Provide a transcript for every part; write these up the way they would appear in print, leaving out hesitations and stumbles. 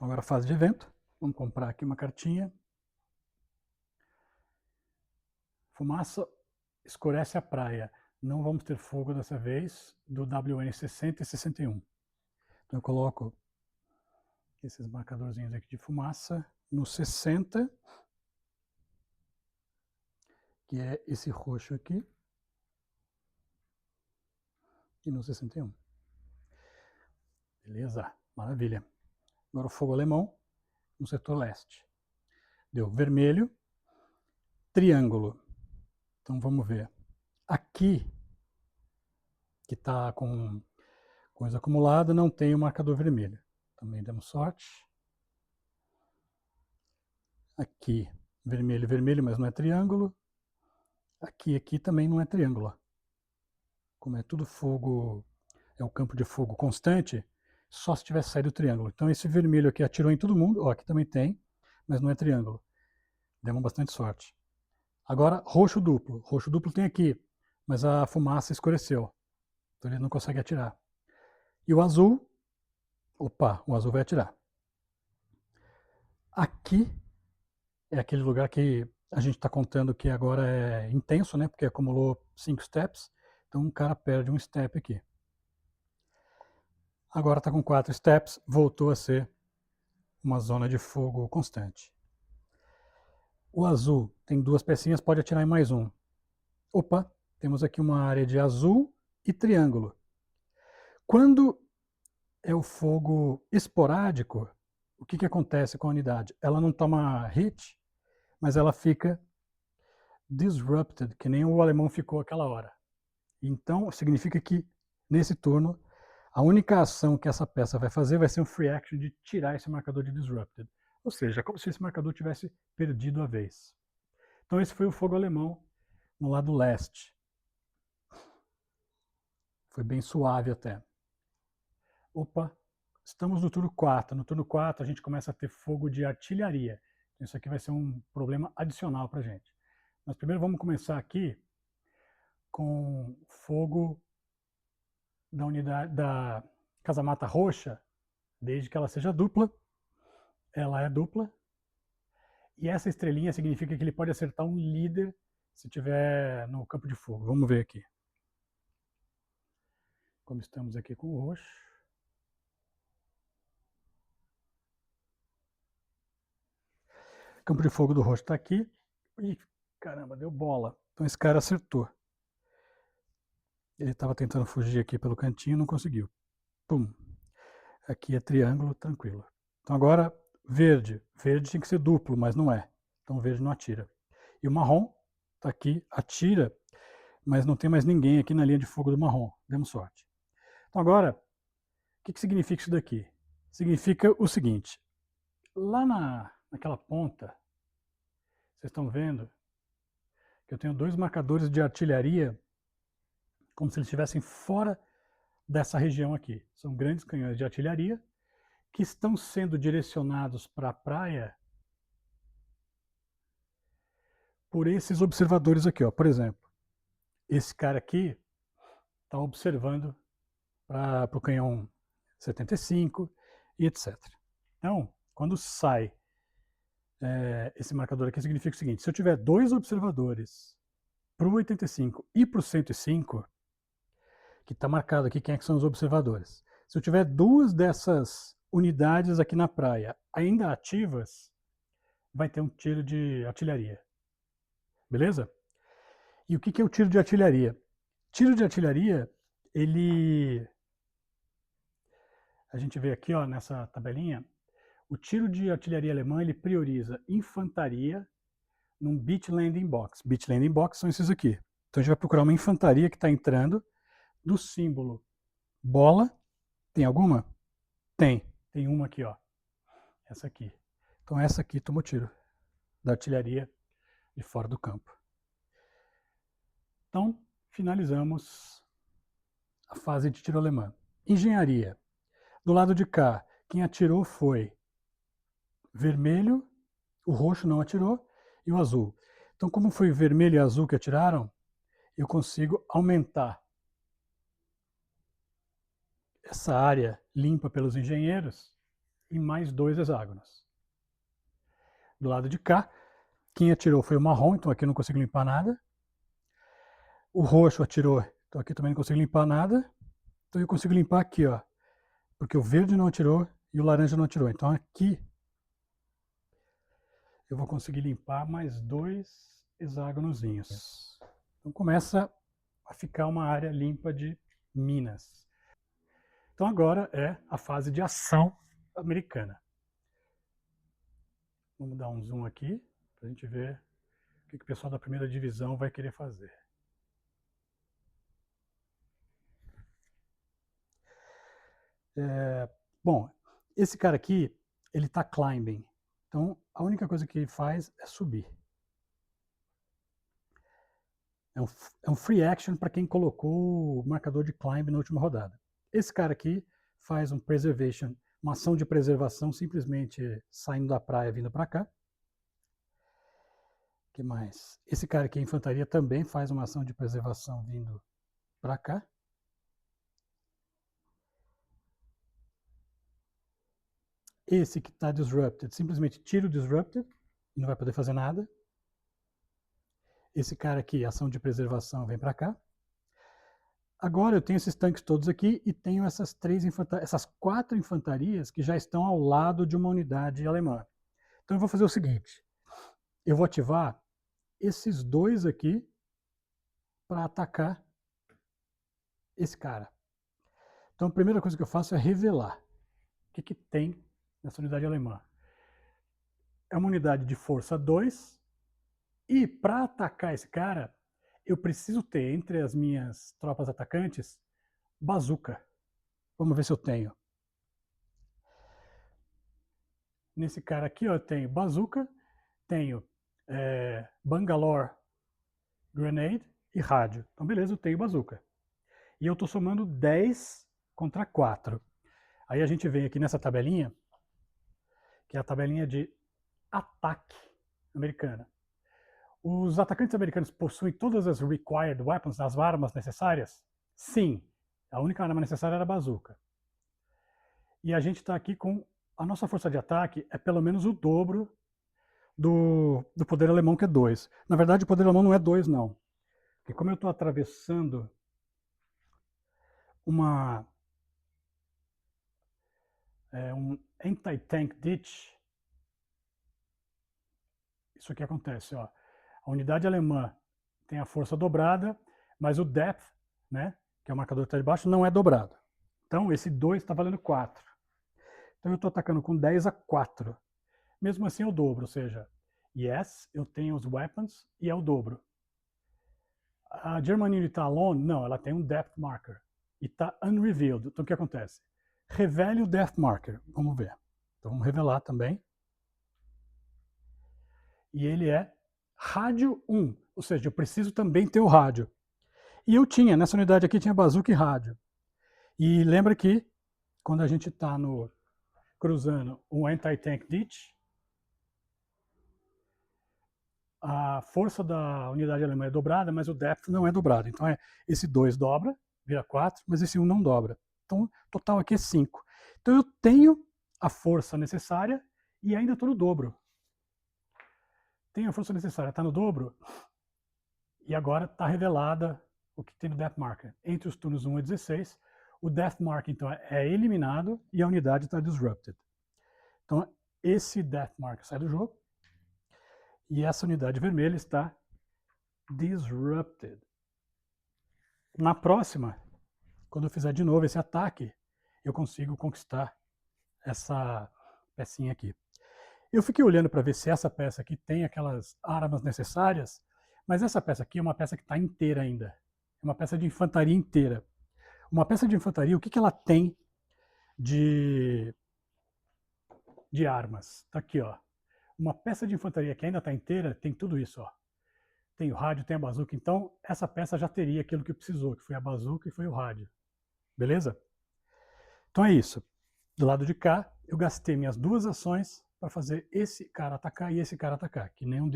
Agora fase de evento. Vamos comprar aqui uma cartinha. Fumaça escurece a praia. Não vamos ter fogo dessa vez, do WN 60 e 61. Então eu coloco esses marcadorzinhos aqui de fumaça no 60, que é esse roxo aqui, e no 61. Beleza, maravilha. Agora o fogo alemão no setor leste. Deu vermelho, triângulo. Então vamos ver. Aqui, que está com coisa acumulada, não tem o marcador vermelho. Também demos sorte. Aqui, vermelho, vermelho, mas não é triângulo. Aqui também não é triângulo. Como é tudo fogo, é o campo de fogo constante, só se tivesse saído o triângulo. Então esse vermelho aqui atirou em todo mundo. Ó, aqui também tem, mas não é triângulo. Demos bastante sorte. Agora, roxo duplo. Roxo duplo tem aqui, mas a fumaça escureceu. Então ele não consegue atirar. E o azul, opa, o azul vai atirar. Aqui é aquele lugar que a gente está contando que agora é intenso, né? Porque acumulou 5 steps. Então um cara perde um step aqui. Agora está com 4 steps, voltou a ser uma zona de fogo constante. O azul tem 2 pecinhas, pode atirar em mais um. Opa, temos aqui uma área de azul e triângulo. Quando é o fogo esporádico, o que acontece com a unidade? Ela não toma hit, mas ela fica disrupted, que nem o alemão ficou aquela hora. Então, significa que, nesse turno, a única ação que essa peça vai fazer vai ser um free action de tirar esse marcador de disrupted. Ou seja, como se esse marcador tivesse perdido a vez. Então esse foi o fogo alemão no lado leste. Foi bem suave até. Opa, estamos no turno 4. No turno 4 a gente começa a ter fogo de artilharia. Isso aqui vai ser um problema adicional para a gente. Mas primeiro vamos começar aqui com fogo da unidade da casamata roxa, desde que ela seja dupla. Ela é dupla. E essa estrelinha significa que ele pode acertar um líder se tiver no campo de fogo. Vamos ver aqui. Como estamos aqui com o roxo. O campo de fogo do roxo está aqui. Ih, caramba, deu bola. Então esse cara acertou. Ele estava tentando fugir aqui pelo cantinho, não conseguiu. Pum. Aqui é triângulo, tranquilo. Então agora, verde. Verde tem que ser duplo, mas não é. Então verde não atira. E o marrom está aqui, atira, mas não tem mais ninguém aqui na linha de fogo do marrom. Demos sorte. Então agora, o que significa isso daqui? Significa o seguinte. Lá naquela ponta, vocês estão vendo que eu tenho 2 marcadores de artilharia, como se eles estivessem fora dessa região aqui. São grandes canhões de artilharia que estão sendo direcionados para a praia por esses observadores aqui, ó. Por exemplo, esse cara aqui está observando para o canhão 75 e etc. Então, quando sai esse marcador aqui, significa o seguinte: se eu tiver 2 observadores para o 85 e para o 105, que está marcado aqui quem é que são os observadores. Se eu tiver 2 dessas unidades aqui na praia ainda ativas, vai ter um tiro de artilharia. Beleza? E o que é o tiro de artilharia? Tiro de artilharia, ele... A gente vê aqui, ó, nessa tabelinha, o tiro de artilharia alemã, ele prioriza infantaria num beach landing box. Beach landing box são esses aqui. Então a gente vai procurar uma infantaria que está entrando do símbolo bola. Tem alguma? Tem. Tem uma aqui, ó. Essa aqui. Então essa aqui tomou tiro da artilharia de fora do campo. Então, finalizamos a fase de tiro alemã. Engenharia. Do lado de cá, quem atirou foi vermelho, o roxo não atirou, e o azul. Então, como foi vermelho e azul que atiraram, eu consigo aumentar essa área limpa pelos engenheiros em mais 2 hexágonos. Do lado de cá, quem atirou foi o marrom, então aqui eu não consigo limpar nada. O roxo atirou, então aqui também não consigo limpar nada. Então eu consigo limpar aqui, ó, porque o verde não atirou e o laranja não atirou. Então aqui eu vou conseguir limpar mais 2 hexágonozinhos. Então começa a ficar uma área limpa de minas. Então agora é a fase de ação americana. Vamos dar um zoom aqui para a gente ver o que o pessoal da primeira divisão vai querer fazer. Bom, esse cara aqui, ele está climbing. Então a única coisa que ele faz é subir. É um free action para quem colocou o marcador de climb na última rodada. Esse cara aqui faz um preservation, uma ação de preservação, simplesmente saindo da praia vindo para cá. O que mais? Esse cara aqui, a infantaria, também faz uma ação de preservação vindo para cá. Esse que está disrupted, simplesmente tira o disrupted e não vai poder fazer nada. Esse cara aqui, ação de preservação, vem para cá. Agora eu tenho esses tanques todos aqui e tenho essas 4 infantarias que já estão ao lado de uma unidade alemã. Então eu vou fazer o seguinte, eu vou ativar esses 2 aqui para atacar esse cara. Então a primeira coisa que eu faço é revelar o que tem nessa unidade alemã. É uma unidade de força 2 e para atacar esse cara, eu preciso ter entre as minhas tropas atacantes bazuca. Vamos ver se eu tenho. Nesse cara aqui, ó, eu tenho bazuca, tenho Bangalore Grenade e rádio. Então, beleza, eu tenho bazuca. E eu estou somando 10 contra 4. Aí a gente vem aqui nessa tabelinha, que é a tabelinha de ataque americana. Os atacantes americanos possuem todas as required weapons, as armas necessárias? Sim. A única arma necessária era a bazuca. E a gente está aqui com a nossa força de ataque é pelo menos o dobro do poder alemão, que é 2. Na verdade, o poder alemão não é 2, não. Porque como eu estou atravessando um anti-tank ditch, isso aqui acontece, ó. A unidade alemã tem a força dobrada, mas o depth, né, que é o marcador que está de baixo, não é dobrado. Então esse 2 está valendo 4. Então eu estou atacando com 10 a 4. Mesmo assim é o dobro, ou seja, yes, eu tenho os weapons e é o dobro. A German Unit está alone? Não, ela tem um depth marker e está unrevealed. Então o que acontece? Revele o depth marker. Vamos ver. Então vamos revelar também. E ele é rádio 1, ou seja, eu preciso também ter o rádio. E eu tinha, nessa unidade aqui tinha bazuca e rádio. E lembra que quando a gente está cruzando um anti-tank ditch, a força da unidade alemã é dobrada, mas o depth não é dobrado. Então esse 2 dobra, vira 4, mas esse 1 não dobra. Então o total aqui é 5. Então eu tenho a força necessária e ainda estou no dobro. Tenho a força necessária, está no dobro, e agora está revelada o que tem no Death Marker. Entre os turnos 1 e 16, o Death Marker então é eliminado e a unidade está disrupted. Então esse Death Marker sai do jogo e essa unidade vermelha está disrupted. Na próxima, quando eu fizer de novo esse ataque, eu consigo conquistar essa pecinha aqui. Eu fiquei olhando para ver se essa peça aqui tem aquelas armas necessárias, mas essa peça aqui é uma peça que está inteira ainda. É uma peça de infantaria inteira. Uma peça de infantaria, o que ela tem de armas? Está aqui, ó. Uma peça de infantaria que ainda está inteira tem tudo isso, ó. Tem o rádio, tem a bazuca. Então, essa peça já teria aquilo que precisou, que foi a bazuca e foi o rádio. Beleza? Então é isso. Do lado de cá, eu gastei minhas 2 ações para fazer esse cara atacar e esse cara atacar, que nenhum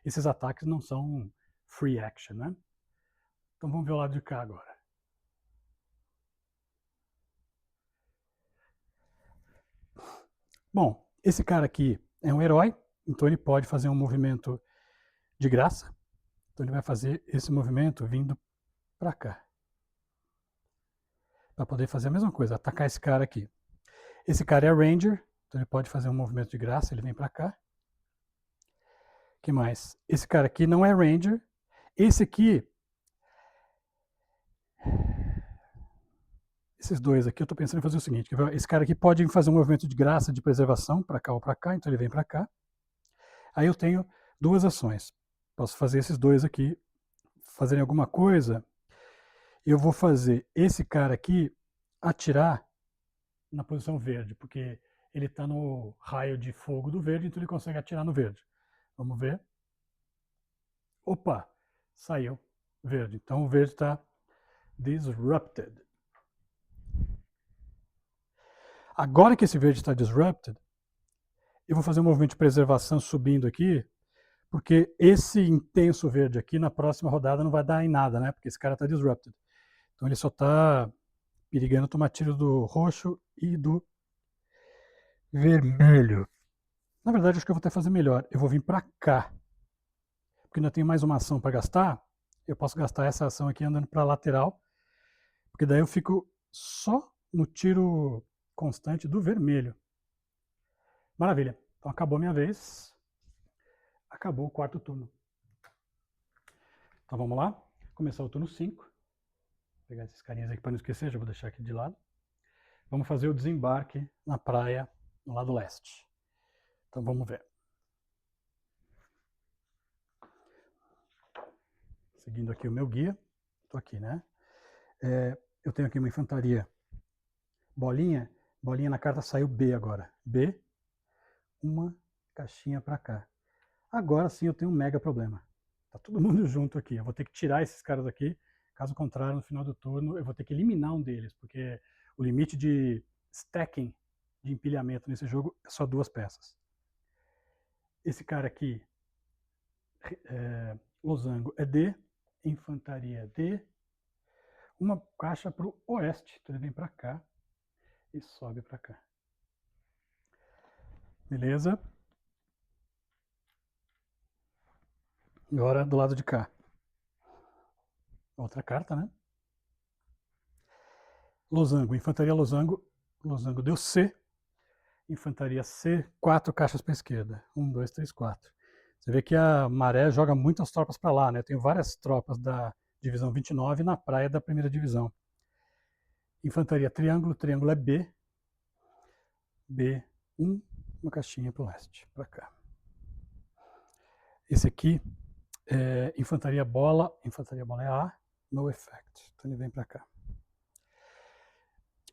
esses ataques não são free action, né? Então vamos ver o lado de cá agora. Bom, esse cara aqui é um herói, então ele pode fazer um movimento de graça. Então ele vai fazer esse movimento vindo para cá. Para poder fazer a mesma coisa, atacar esse cara aqui. Esse cara é Ranger, então ele pode fazer um movimento de graça, ele vem para cá. O que mais? Esse cara aqui não é Ranger. Esse aqui, esses dois aqui, eu estou pensando em fazer o seguinte, esse cara aqui pode fazer um movimento de graça, de preservação, para cá ou para cá, então ele vem para cá. Aí eu tenho duas ações. Posso fazer esses dois aqui fazerem alguma coisa. Eu vou fazer esse cara aqui atirar na posição verde, porque ele está no raio de fogo do verde, então ele consegue atirar no verde. Vamos ver. Opa, saiu verde. Então o verde está disrupted. Agora que esse verde está disrupted, eu vou fazer um movimento de preservação subindo aqui, porque esse intenso verde aqui na próxima rodada não vai dar em nada, né? Porque esse cara está disrupted. Então ele só está perigando tomar tiro do roxo e do vermelho. Na verdade, acho que eu vou até fazer melhor. Eu vou vir para cá. Porque ainda tenho mais uma ação para gastar. Eu posso gastar essa ação aqui andando para a lateral. Porque daí eu fico só no tiro constante do vermelho. Maravilha. Então acabou a minha vez. Acabou o quarto turno. Então vamos lá. Começar o turno 5. Vou pegar esses carinhas aqui para não esquecer. Já vou deixar aqui de lado. Vamos fazer o desembarque na praia no lado leste. Então vamos ver. Seguindo aqui o meu guia. Estou aqui, né? Eu tenho aqui uma infantaria bolinha. Bolinha na carta saiu B agora. B. Uma caixinha para cá. Agora sim eu tenho um mega problema. Tá todo mundo junto aqui. Eu vou ter que tirar esses caras aqui. Caso contrário, no final do turno, eu vou ter que eliminar um deles. Porque o limite de stacking, de empilhamento nesse jogo, é só 2 peças. Esse cara aqui, losango é D. Infantaria é D. Uma caixa para o oeste. Então ele vem para cá e sobe para cá. Beleza? Agora do lado de cá. Outra carta, né? Losango, infantaria losango. Losango deu C. Infantaria C, 4 caixas para a esquerda. 1, 2, 3, 4. Você vê que a maré joga muitas tropas para lá, né? Tem várias tropas da divisão 29 na praia da primeira divisão. Infantaria triângulo, triângulo é B. B, 1, uma caixinha para o leste, para cá. Esse aqui é infantaria bola é A, no effect. Então ele vem para cá.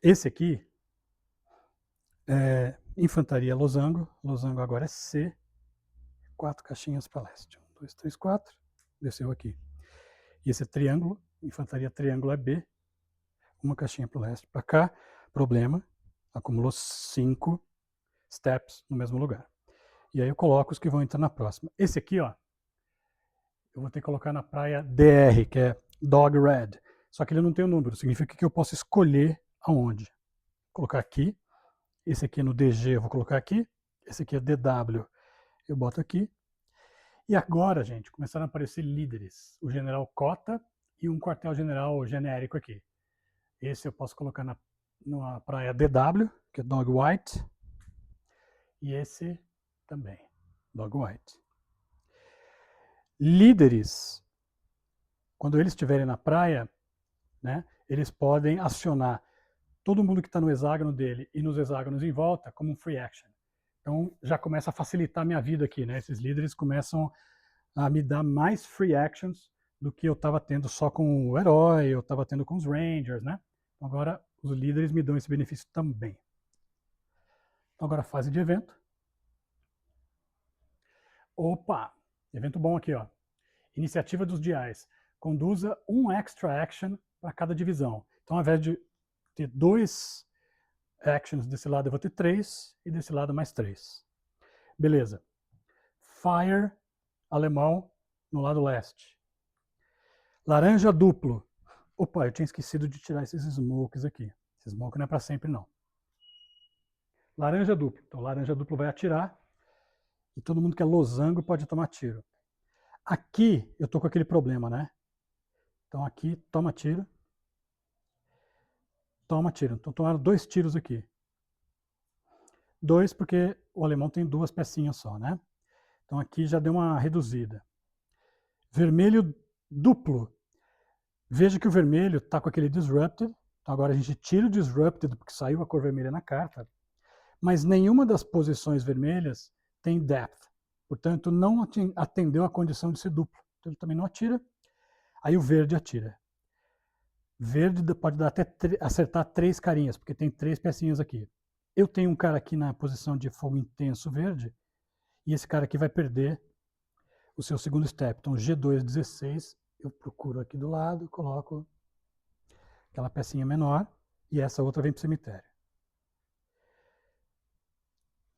Esse aqui é infantaria losango. Losango agora é C. 4 caixinhas para leste. 1, 2, 3, 4. Desceu aqui. E esse é triângulo. Infantaria triângulo é B. Uma caixinha para o leste. Para cá. Problema. Acumulou 5 steps no mesmo lugar. E aí eu coloco os que vão entrar na próxima. Esse aqui, ó, eu vou ter que colocar na praia DR, que é Dog Red. Só que ele não tem o número. Significa que eu posso escolher aonde. Vou colocar aqui. Esse aqui no DG eu vou colocar aqui. Esse aqui é DW. Eu boto aqui. E agora, gente, começaram a aparecer líderes. O general Cota e um quartel-general genérico aqui. Esse eu posso colocar na praia DW, que é Dog White. E esse também, Dog White. Líderes, quando eles estiverem na praia, né, eles podem acionar todo mundo que está no hexágono dele e nos hexágonos em volta como um free action. Então já começa a facilitar a minha vida aqui, né? Esses líderes começam a me dar mais free actions do que eu estava tendo só com o herói, eu estava tendo com os Rangers, né? Agora os líderes me dão esse benefício também. Então, agora fase de evento. Opa! Evento bom aqui, ó. Iniciativa dos diais. Conduza um extra action para cada divisão. Então, ao invés de ter 2 actions desse lado, eu vou ter 3 e desse lado mais 3. Beleza. Fire alemão no lado leste. Laranja duplo. Opa, eu tinha esquecido de tirar esses smokes aqui. Esse smoke não é para sempre, não. Laranja duplo. Então, laranja duplo vai atirar. E todo mundo que é losango pode tomar tiro. Aqui eu tô com aquele problema, né? Então aqui, toma tiro. Toma tiro. Então tomaram 2 tiros aqui. 2 porque o alemão tem 2 pecinhas só, né? Então aqui já deu uma reduzida. Vermelho duplo. Veja que o vermelho está com aquele disrupted. Então agora a gente tira o disrupted porque saiu a cor vermelha na carta. Mas nenhuma das posições vermelhas tem depth. Portanto, não atendeu a condição de ser duplo. Então ele também não atira. Aí o verde atira. Verde pode dar até acertar 3 carinhas, porque tem 3 pecinhas aqui. Eu tenho um cara aqui na posição de fogo intenso verde, e esse cara aqui vai perder o seu segundo step. Então G2, 16, eu procuro aqui do lado, coloco aquela pecinha menor, e essa outra vem para o cemitério.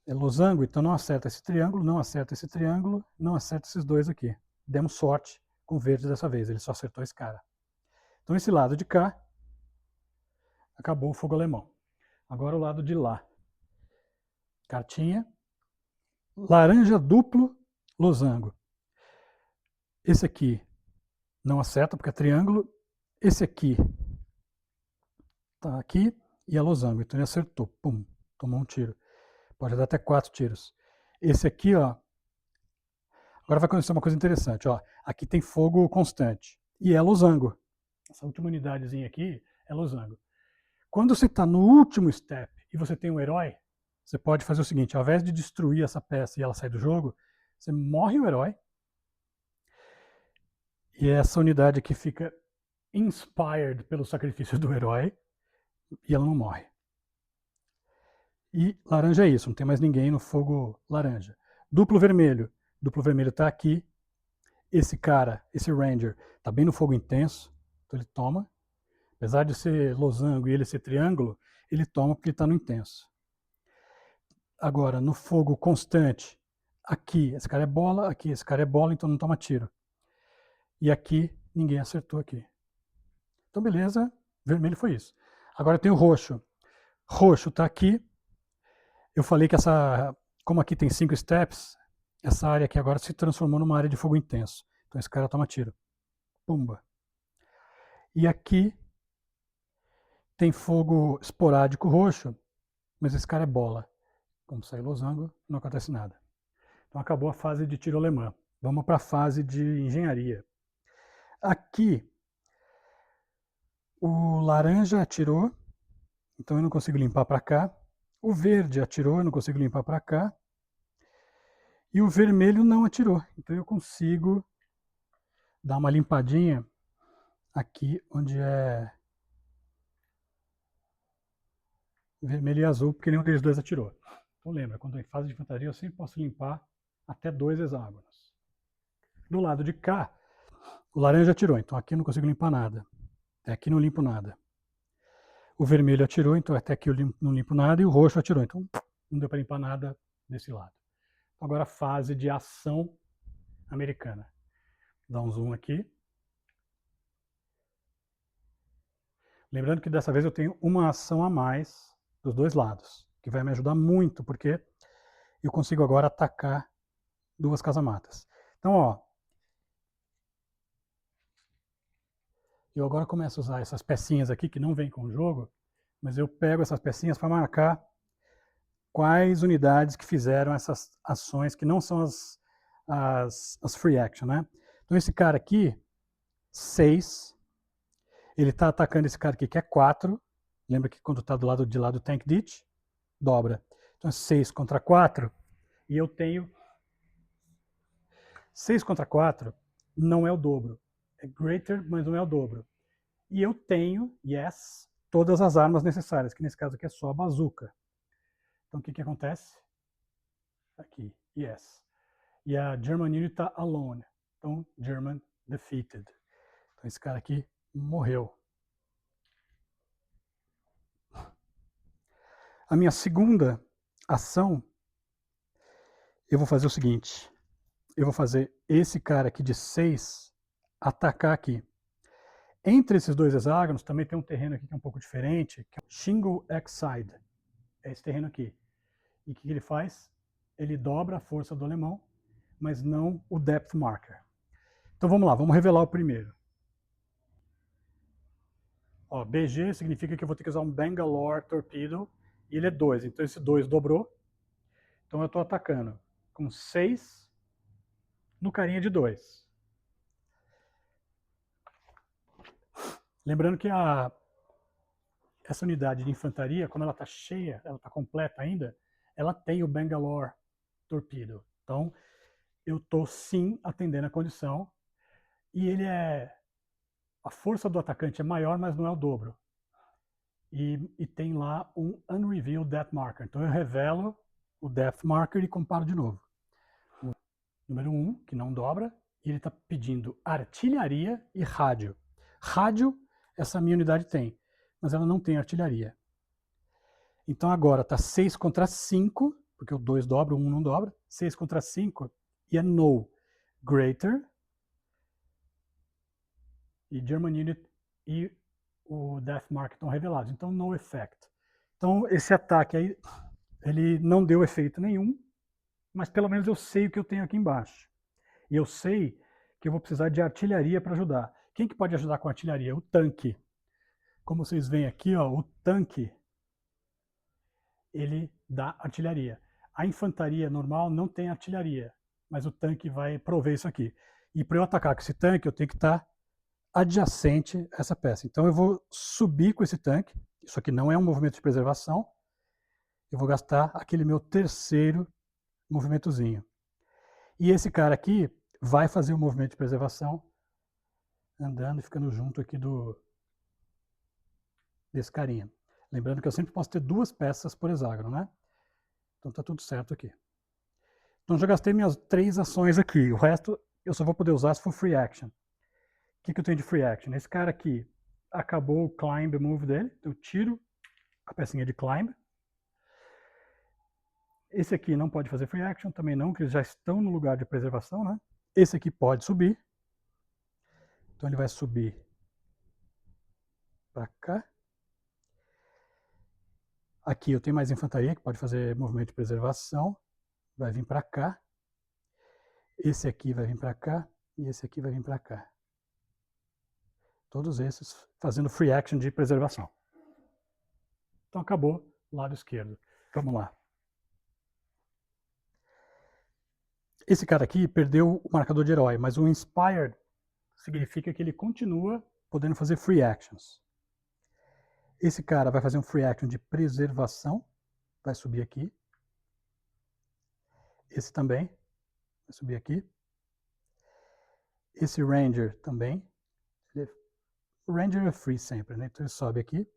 É losango, então não acerta esse triângulo, não acerta esse triângulo, não acerta esses 2 aqui. Demos sorte com o verde dessa vez, ele só acertou esse cara. Então esse lado de cá, acabou o fogo alemão. Agora o lado de lá. Cartinha. Laranja duplo, losango. Esse aqui não acerta porque é triângulo. Esse aqui tá aqui e é losango. Então ele acertou. Pum, tomou um tiro. Pode dar até 4 tiros. Esse aqui, ó. Agora vai acontecer uma coisa interessante, ó. Aqui tem fogo constante. E é losango. Essa última unidadezinha aqui é losango. Quando você está no último step e você tem um herói, você pode fazer o seguinte, ao invés de destruir essa peça e ela sair do jogo, você morre o herói, e essa unidade aqui fica inspired pelo sacrifício do herói, e ela não morre. E laranja é isso, não tem mais ninguém no fogo laranja. Duplo vermelho está aqui, esse cara, esse ranger, está bem no fogo intenso, então ele toma. Apesar de ser losango e ele ser triângulo, ele toma porque ele está no intenso. Agora, no fogo constante, aqui esse cara é bola, aqui esse cara é bola, então não toma tiro. E aqui ninguém acertou aqui. Então beleza, vermelho foi isso. Agora tem o roxo. Roxo está aqui. Eu falei que como aqui tem 5 steps, essa área aqui agora se transformou numa área de fogo intenso. Então esse cara toma tiro. Pumba. E aqui tem fogo esporádico roxo, mas esse cara é bola. Como sai losango, não acontece nada. Então acabou a fase de tiro alemã. Vamos para a fase de engenharia. Aqui, o laranja atirou, então eu não consigo limpar para cá. O verde atirou, eu não consigo limpar para cá. E o vermelho não atirou, então eu consigo dar uma limpadinha aqui onde é vermelho e azul, porque nenhum deles dois atirou. Então lembra, quando em fase de infantaria eu sempre posso limpar até 2 hexágonos. Do lado de cá, o laranja atirou, então aqui eu não consigo limpar nada. Até aqui não limpo nada. O vermelho atirou, então até aqui eu não limpo nada. E o roxo atirou, então não deu para limpar nada desse lado. Agora a fase de ação americana. Dá um zoom aqui. Lembrando que dessa vez eu tenho uma ação a mais dos dois lados, que vai me ajudar muito, porque eu consigo agora atacar 2 casamatas. Então, ó, eu agora começo a usar essas pecinhas aqui que não vêm com o jogo, mas eu pego essas pecinhas para marcar quais unidades que fizeram essas ações que não são as free action, né? Então esse cara aqui, 6, ele está atacando esse cara aqui que é 4, lembra que quando está do lado de lá do tank ditch, dobra. Então é 6 contra 4, e eu tenho 6 contra 4 não é o dobro, é greater, mas não é o dobro. E eu tenho, yes, todas as armas necessárias, que nesse caso aqui é só a bazuca. Então o que acontece? Aqui, yes. E a German Unit está alone. Então, German defeated. Então esse cara aqui morreu. A minha segunda ação, eu vou fazer o seguinte. Eu vou fazer esse cara aqui de 6 atacar aqui. Entre esses 2 hexágonos também tem um terreno aqui que é um pouco diferente, que é o Shingle X-Side. É esse terreno aqui. E o que ele faz? Ele dobra a força do alemão, mas não o depth marker. Então vamos lá, vamos revelar o primeiro. Ó, BG significa que eu vou ter que usar um Bangalore Torpedo, e ele é 2, então esse 2 dobrou. Então eu estou atacando com 6 no carinha de 2. Lembrando que essa unidade de infantaria, quando ela está cheia, ela está completa ainda, ela tem o Bangalore Torpedo. Então eu estou sim atendendo a condição, e ele é... A força do atacante é maior, mas não é o dobro. E tem lá um Unrevealed Depth Marker. Então eu revelo o Depth Marker e comparo de novo. O número 1, que não dobra, e ele está pedindo artilharia e rádio. Rádio, essa minha unidade tem, mas ela não tem artilharia. Então agora está 6 contra 5, porque o 2 dobra, o 1 não dobra. 6 contra 5, e é no. Greater, e German Unit e o Death Mark estão revelados. Então, no effect. Então, esse ataque aí, ele não deu efeito nenhum, mas pelo menos eu sei o que eu tenho aqui embaixo. E eu sei que eu vou precisar de artilharia para ajudar. Quem que pode ajudar com artilharia? O tanque. Como vocês veem aqui, ó, o tanque, ele dá artilharia. A infantaria normal não tem artilharia, mas o tanque vai prover isso aqui. E para eu atacar com esse tanque, eu tenho que estar adjacente a essa peça. Então eu vou subir com esse tanque. Isso aqui não é um movimento de preservação. Eu vou gastar aquele meu terceiro movimentozinho. E esse cara aqui vai fazer o movimento de preservação andando e ficando junto aqui desse carinha. Lembrando que eu sempre posso ter 2 peças por hexágono, né? Então tá tudo certo aqui. Então já gastei minhas 3 ações aqui. O resto eu só vou poder usar se for free action. O que eu tenho de free action? Esse cara aqui acabou o climb move dele. Eu tiro a pecinha de climb. Esse aqui não pode fazer free action, também não, que eles já estão no lugar de preservação, né? Esse aqui pode subir. Então ele vai subir para cá. Aqui eu tenho mais infantaria, que pode fazer movimento de preservação. Vai vir para cá. Esse aqui vai vir para cá. E esse aqui vai vir para cá. Todos esses fazendo free action de preservação. Então acabou o lado esquerdo. Vamos lá. Esse cara aqui perdeu o marcador de herói, mas o Inspired significa que ele continua podendo fazer free actions. Esse cara vai fazer um free action de preservação, vai subir aqui. Esse também vai subir aqui. Esse Ranger também. O Ranger é free sempre, né? Então ele sobe aqui.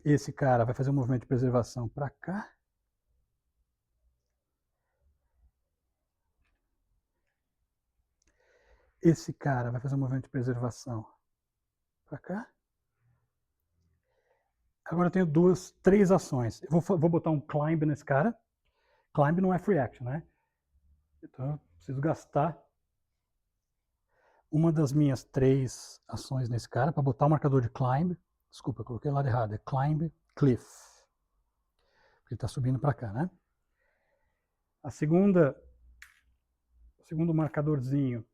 Esse cara vai fazer um movimento de preservação para cá. Esse cara vai fazer um movimento de preservação para cá. Agora eu tenho 3 ações. Eu vou botar um climb nesse cara. Climb não é free action, né? Então eu preciso gastar uma das minhas 3 ações nesse cara para botar o marcador de climb. Desculpa, eu coloquei o lado errado. É climb cliff. Ele está subindo para cá, né? O segundo marcadorzinho,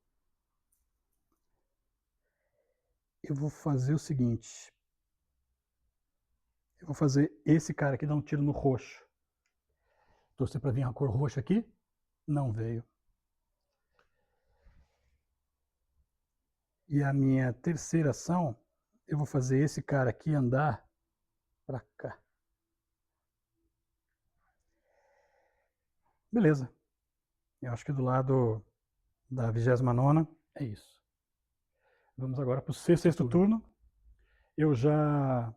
eu vou fazer o seguinte. Eu vou fazer esse cara aqui dar um tiro no roxo. Torcer para vir a cor roxa aqui. Não veio. E a minha terceira ação, eu vou fazer esse cara aqui andar para cá. Beleza. Eu acho que do lado da 29ª é isso. Vamos agora para o sexto turno. Eu já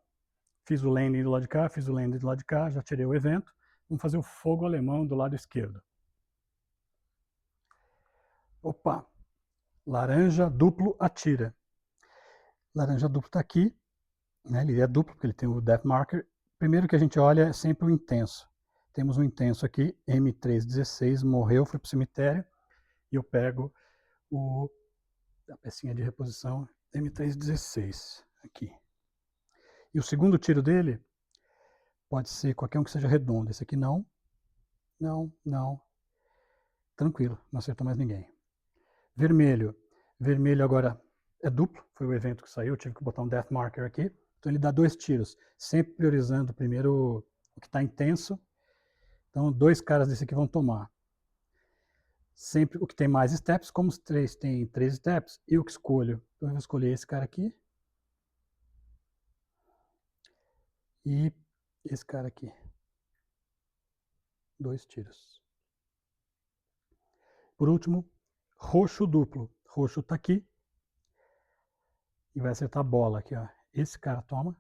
fiz o landing do lado de cá, fiz o landing do lado de cá, já tirei o evento. Vamos fazer o fogo alemão do lado esquerdo. Opa! Laranja duplo atira. Laranja duplo está aqui. Né? Ele é duplo, porque ele tem o Depth Marker. Primeiro que a gente olha é sempre o intenso. Temos um intenso aqui, M316, morreu, foi para o cemitério. E eu pego a pecinha de reposição M316 aqui. E o segundo tiro dele Pode ser qualquer um que seja redondo. Esse aqui não. Não, não. Tranquilo, não acertou mais ninguém. Vermelho. Vermelho agora é duplo. Foi o evento que saiu. Eu tive que botar um Death Marker aqui. Então ele dá 2 tiros. Sempre priorizando primeiro o que está intenso. Então 2 caras desse aqui vão tomar. Sempre o que tem mais steps. Como os 3 têm 3 steps, eu que escolho. Então eu vou escolher esse cara aqui. E esse cara aqui. 2 tiros. Por último, roxo duplo. Roxo tá aqui. E vai acertar a bola aqui, ó. Esse cara toma.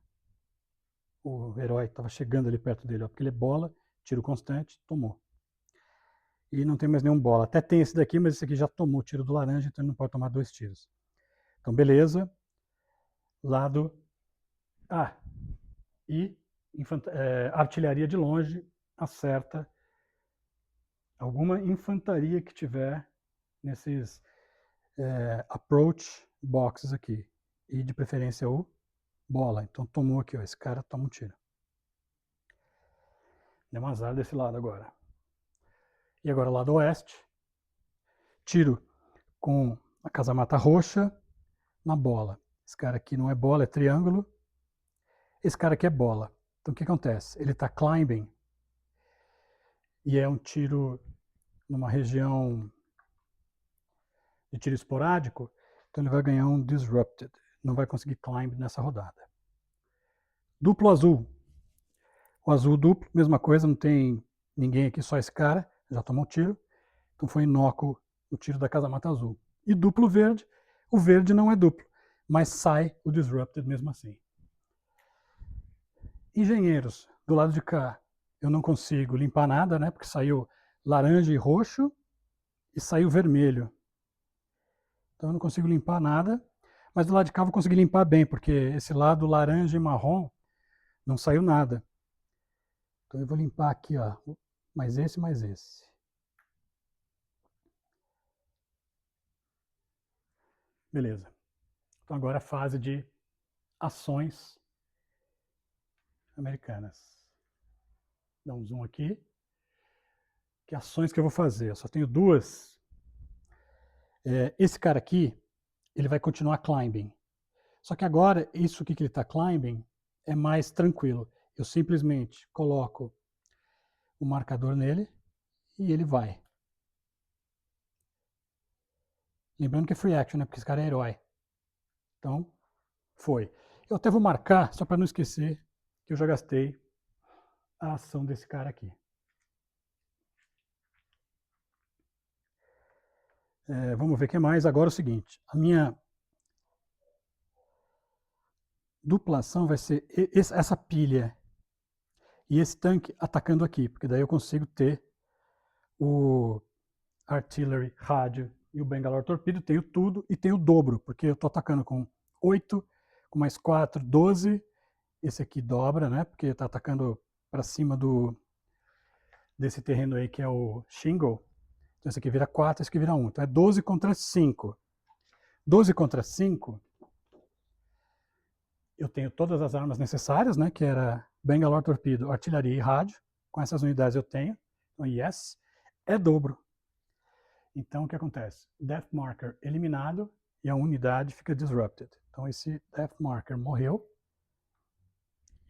O herói estava chegando ali perto dele, ó, porque ele é bola, tiro constante, tomou. E não tem mais nenhum bola. Até tem esse daqui, mas esse aqui já tomou o tiro do laranja, então ele não pode tomar 2 tiros. Então, beleza. Lado A. E artilharia de longe acerta alguma infantaria que tiver nesses approach boxes aqui. E de preferência o bola. Então tomou aqui, ó, esse cara toma um tiro. Deu um azar desse lado agora. E agora o lado oeste. Tiro com a casamata roxa na bola. Esse cara aqui não é bola, é triângulo. Esse cara aqui é bola. Então o que acontece? Ele está climbing e é um tiro numa região de tiro esporádico, então ele vai ganhar um disrupted. Não vai conseguir climb nessa rodada. Duplo azul. O azul duplo, mesma coisa, não tem ninguém aqui, só esse cara, já tomou um tiro. Então foi inócuo o tiro da casamata azul. E duplo verde, o verde não é duplo, mas sai o disrupted mesmo assim. Engenheiros, do lado de cá, eu não consigo limpar nada, né? Porque saiu laranja e roxo e saiu vermelho. Então eu não consigo limpar nada, mas do lado de cá eu vou conseguir limpar bem, porque esse lado laranja e marrom não saiu nada. Então eu vou limpar aqui, ó, mais esse, mais esse. Beleza. Então agora a fase de ações americanas. Dá um zoom aqui. Que ações que eu vou fazer? Eu só tenho 2. Esse cara aqui, ele vai continuar climbing. Só que agora, isso aqui que ele está climbing é mais tranquilo. Eu simplesmente coloco o marcador nele e ele vai. Lembrando que é free action, né? Porque esse cara é herói. Então, foi. Eu até vou marcar, só para não esquecer, que eu já gastei a ação desse cara aqui. Vamos ver o que mais. Agora é o seguinte, a minha dupla ação vai ser essa pilha e esse tanque atacando aqui, porque daí eu consigo ter o Artillery, rádio e o Bangalore Torpedo, tenho tudo e tenho o dobro, porque eu estou atacando com 8, com mais 4, 12, esse aqui dobra, né, porque está atacando para cima desse terreno aí que é o shingle, então esse aqui vira 4, esse aqui vira 1, então é 12 contra 5. 12 contra 5, eu tenho todas as armas necessárias, né, que era Bangalore Torpedo, artilharia e rádio, com essas unidades eu tenho, então yes, é dobro. Então o que acontece? Death Marker eliminado e a unidade fica disrupted. Então esse Death Marker morreu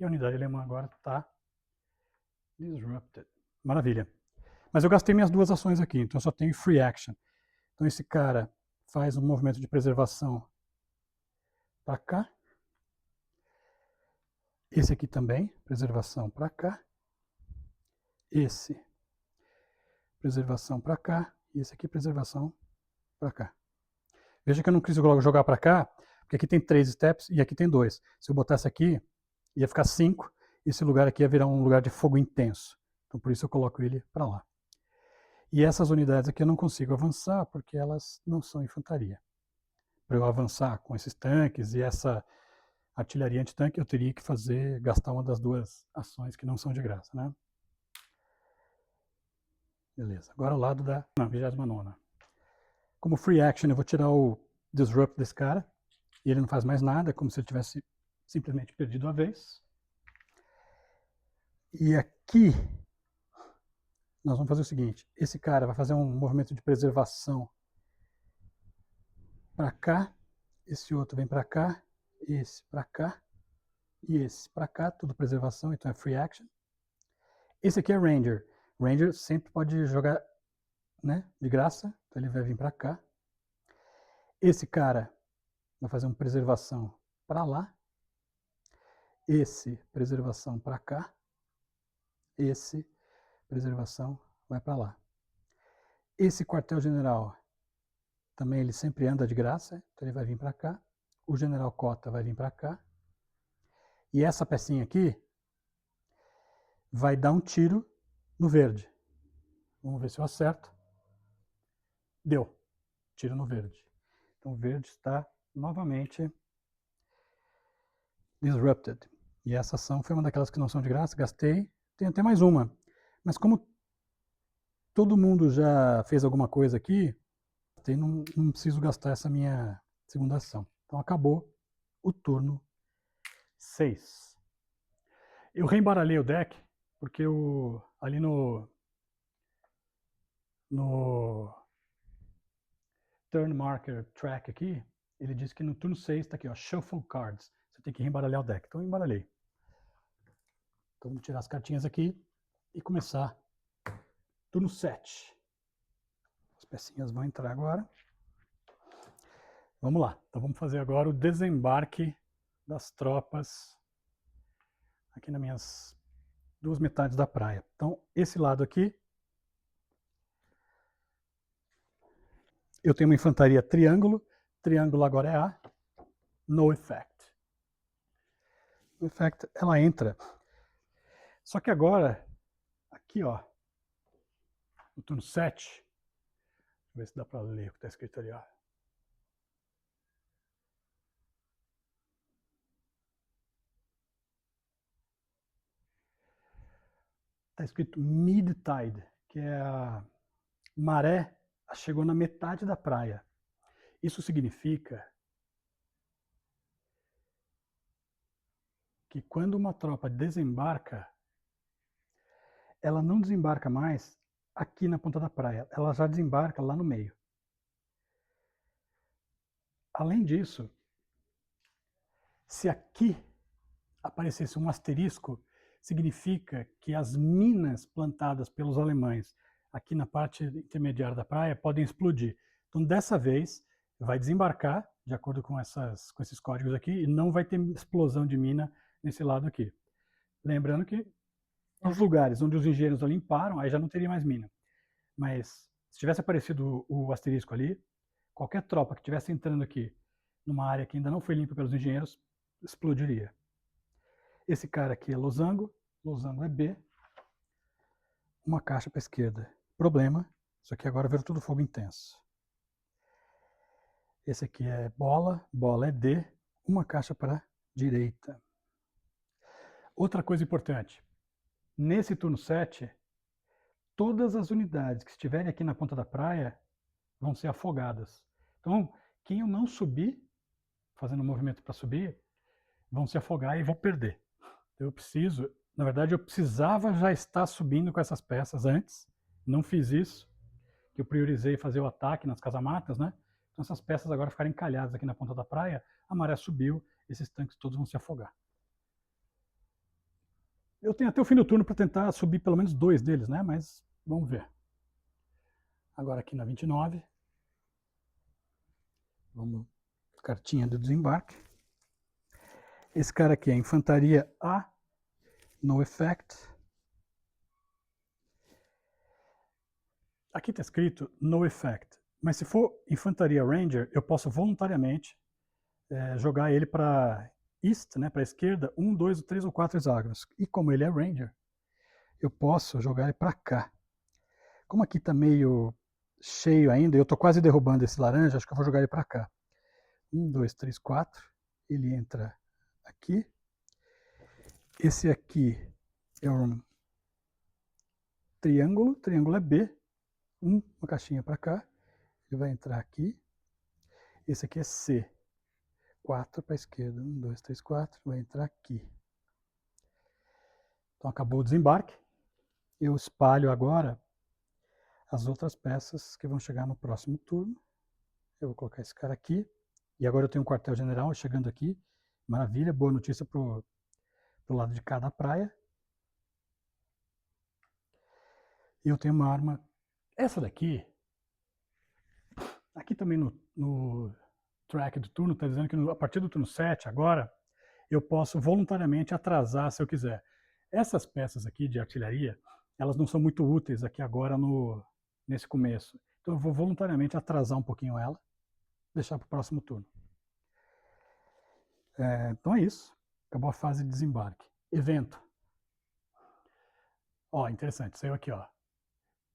e a unidade alemã agora está disrupted. Maravilha. Mas eu gastei minhas 2 ações aqui, então eu só tenho free action. Então esse cara faz um movimento de preservação para cá. Esse aqui também, preservação para cá. Esse, preservação para cá. E esse aqui, preservação para cá. Veja que eu não quis jogar para cá, porque aqui tem 3 steps e aqui tem 2. Se eu botasse aqui, ia ficar 5. Esse lugar aqui ia virar um lugar de fogo intenso. Então por isso eu coloco ele para lá. E essas unidades aqui eu não consigo avançar, porque elas não são infantaria. Para eu avançar com esses tanques e essa artilharia antitanque, eu teria que gastar uma das 2 ações que não são de graça, né? Beleza. Agora o lado da 29ª. Como free action, eu vou tirar o disrupt desse cara. E ele não faz mais nada, é como se ele tivesse simplesmente perdido a vez. E aqui, nós vamos fazer o seguinte, esse cara vai fazer um movimento de preservação para cá, esse outro vem para cá, esse para cá, e esse para cá, tudo preservação, então é free action. Esse aqui é Ranger. Ranger sempre pode jogar, né, de graça, então ele vai vir para cá. Esse cara vai fazer uma preservação para lá. Esse, preservação para cá. Esse, preservação, vai para lá. Esse quartel-general, também ele sempre anda de graça, então ele vai vir para cá. O general Cota vai vir para cá. E essa pecinha aqui vai dar um tiro no verde. Vamos ver se eu acerto. Deu. Tiro no verde. Então o verde está novamente disrupted. E essa ação foi uma daquelas que não são de graça, gastei. Tem até mais uma. Mas como todo mundo já fez alguma coisa aqui, não preciso gastar essa minha segunda ação. Então acabou o turno 6. Eu reembaralhei o deck, porque ali no Turn Marker Track aqui, ele diz que no turno 6 está aqui, ó, Shuffle Cards. Você tem que reembaralhar o deck. Então eu embaralhei. Então vamos tirar as cartinhas aqui e começar turno 7. As pecinhas vão entrar agora. Vamos lá. Então vamos fazer agora o desembarque das tropas aqui nas minhas duas metades da praia. Então esse lado aqui, eu tenho uma infantaria triângulo. Triângulo agora é A. No effect. No effect, ela entra. Só que agora, aqui ó, no turno 7, deixa eu ver se dá para ler o que está escrito ali, ó. Está escrito mid-tide, que é a maré chegou na metade da praia. Isso significa que quando uma tropa desembarca, ela não desembarca mais aqui na ponta da praia, ela já desembarca lá no meio. Além disso, se aqui aparecesse um asterisco, significa que as minas plantadas pelos alemães aqui na parte intermediária da praia podem explodir. Então, dessa vez, vai desembarcar, de acordo com esses códigos aqui, e não vai ter explosão de mina nesse lado aqui. Lembrando que nos lugares onde os engenheiros limparam, aí já não teria mais mina. Mas se tivesse aparecido o asterisco ali, qualquer tropa que estivesse entrando aqui numa área que ainda não foi limpa pelos engenheiros, explodiria. Esse cara aqui é losango é B, uma caixa para a esquerda. Problema, isso aqui agora virou tudo fogo intenso. Esse aqui é bola é D, uma caixa para a direita. Outra coisa importante, nesse turno 7, todas as unidades que estiverem aqui na ponta da praia vão ser afogadas. Então, quem eu não subir, fazendo um movimento para subir, vão se afogar e vão perder. Eu preciso, na verdade eu precisava já estar subindo com essas peças antes, não fiz isso, que eu priorizei fazer o ataque nas casamatas, né? Então essas peças agora ficaram encalhadas aqui na ponta da praia, a maré subiu, esses tanques todos vão se afogar. Eu tenho até o fim do turno para tentar subir pelo menos 2 deles, né? Mas vamos ver. Agora aqui na 29, vamos, cartinha do desembarque. Esse cara aqui é infantaria A, no effect. Aqui está escrito no effect, mas se for infantaria ranger, eu posso voluntariamente jogar ele para east, né, para a esquerda, 1, 2, 3 ou 4 hexágonos. E como ele é ranger, eu posso jogar ele para cá. Como aqui está meio cheio ainda, eu estou quase derrubando esse laranja, acho que eu vou jogar ele para cá. 1, 2, 3, 4. Ele entra aqui. Esse aqui é um triângulo, triângulo é B. Uma caixinha para cá. Ele vai entrar aqui. Esse aqui é C. 4 para a esquerda. 1, 2, 3, 4. Vai entrar aqui. Então acabou o desembarque. Eu espalho agora as outras peças que vão chegar no próximo turno. Eu vou colocar esse cara aqui. E agora eu tenho um quartel-general chegando aqui. Maravilha, boa notícia pro lado de cá da praia. E eu tenho uma arma. Essa daqui, aqui também no track do turno, está dizendo que a partir do turno 7, agora, eu posso voluntariamente atrasar se eu quiser. Essas peças aqui de artilharia, elas não são muito úteis aqui agora nesse começo. Então eu vou voluntariamente atrasar um pouquinho ela, deixar para o próximo turno. Então é isso. Acabou a fase de desembarque. Evento. Ó, interessante, saiu aqui, ó.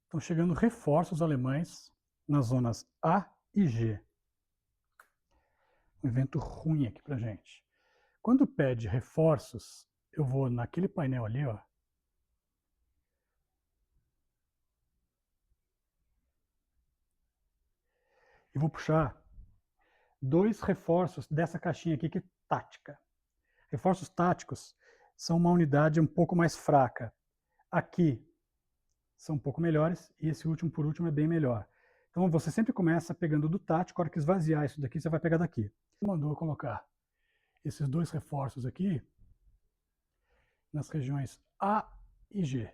Estão chegando reforços alemães nas zonas A e G. Um evento ruim aqui pra gente. Quando pede reforços, eu vou naquele painel ali, ó. E vou puxar 2 reforços dessa caixinha aqui que é tática. Reforços táticos são uma unidade um pouco mais fraca. Aqui são um pouco melhores e esse último, por último, é bem melhor. Então você sempre começa pegando do tático, a hora que esvaziar isso daqui, você vai pegar daqui. Mandou colocar esses 2 reforços aqui nas regiões A e G.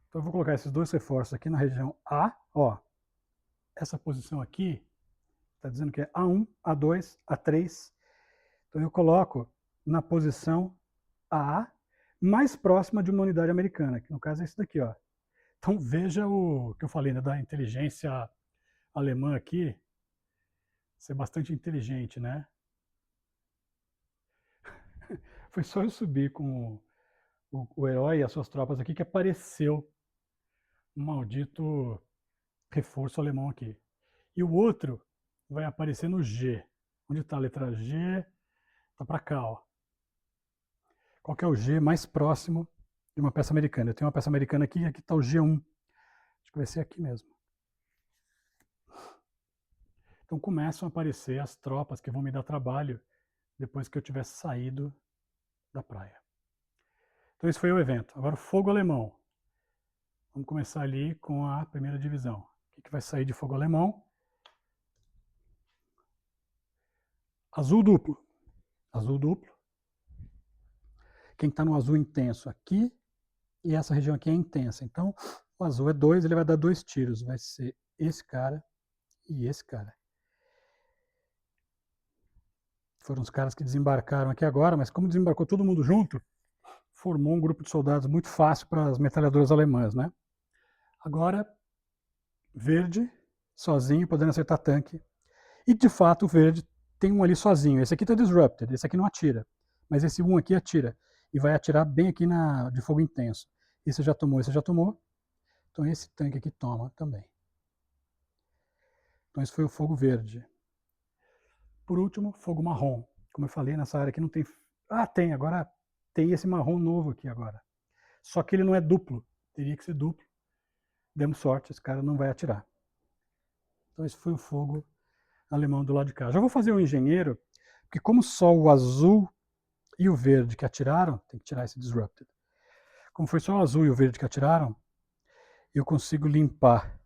Então eu vou colocar esses 2 reforços aqui na região A, ó. Essa posição aqui está dizendo que é A1, A2, A3. Então eu coloco na posição A, mais próxima de uma unidade americana, que no caso é isso daqui, ó. Então veja o que eu falei, né, da inteligência alemã aqui, ser bastante inteligente, né? Foi só eu subir com o herói e as suas tropas aqui que apareceu um maldito reforço alemão aqui. E o outro vai aparecer no G. Onde está a letra G? Está para cá, ó. Qual que é o G mais próximo de uma peça americana? Eu tenho uma peça americana aqui e aqui está o G1. Acho que vai ser aqui mesmo. Então começam a aparecer as tropas que vão me dar trabalho depois que eu tiver saído da praia. Então esse foi o evento. Agora o fogo alemão. Vamos começar ali com a primeira divisão. O que vai sair de fogo alemão? Azul duplo. Azul duplo. Quem está no azul intenso aqui, e essa região aqui é intensa. Então, o azul é 2, ele vai dar 2 tiros. Vai ser esse cara e esse cara. Foram os caras que desembarcaram aqui agora, mas como desembarcou todo mundo junto, formou um grupo de soldados muito fácil para as metralhadoras alemãs, né? Agora, verde, sozinho, podendo acertar tanque. E, de fato, o verde tem um ali sozinho. Esse aqui está disrupted, esse aqui não atira. Mas esse um aqui atira. E vai atirar bem aqui de fogo intenso. Esse já tomou, esse já tomou. Então esse tanque aqui toma também. Então esse foi o fogo verde. Por último, fogo marrom. Como eu falei, nessa área aqui não tem... Ah, tem, agora tem esse marrom novo aqui agora. Só que ele não é duplo. Teria que ser duplo. Demos sorte, esse cara não vai atirar. Então esse foi o fogo alemão do lado de cá. Já vou fazer o engenheiro, porque como só o azul e o verde que atiraram, tem que tirar esse disrupted. Como foi só o azul e o verde que atiraram, eu consigo limpar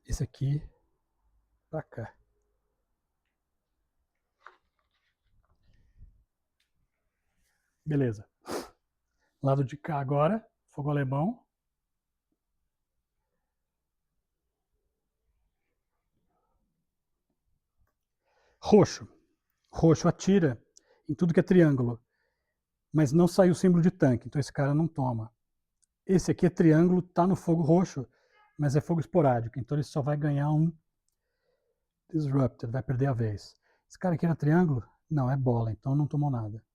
esse aqui para cá. Beleza. Lado de cá agora, fogo alemão. Roxo. Roxo atira em tudo que é triângulo, mas não saiu o símbolo de tanque, então esse cara não toma. Esse aqui é triângulo, tá no fogo roxo, mas é fogo esporádico, então ele só vai ganhar um disrupted, vai perder a vez. Esse cara aqui era triângulo? Não, é bola, então não tomou nada.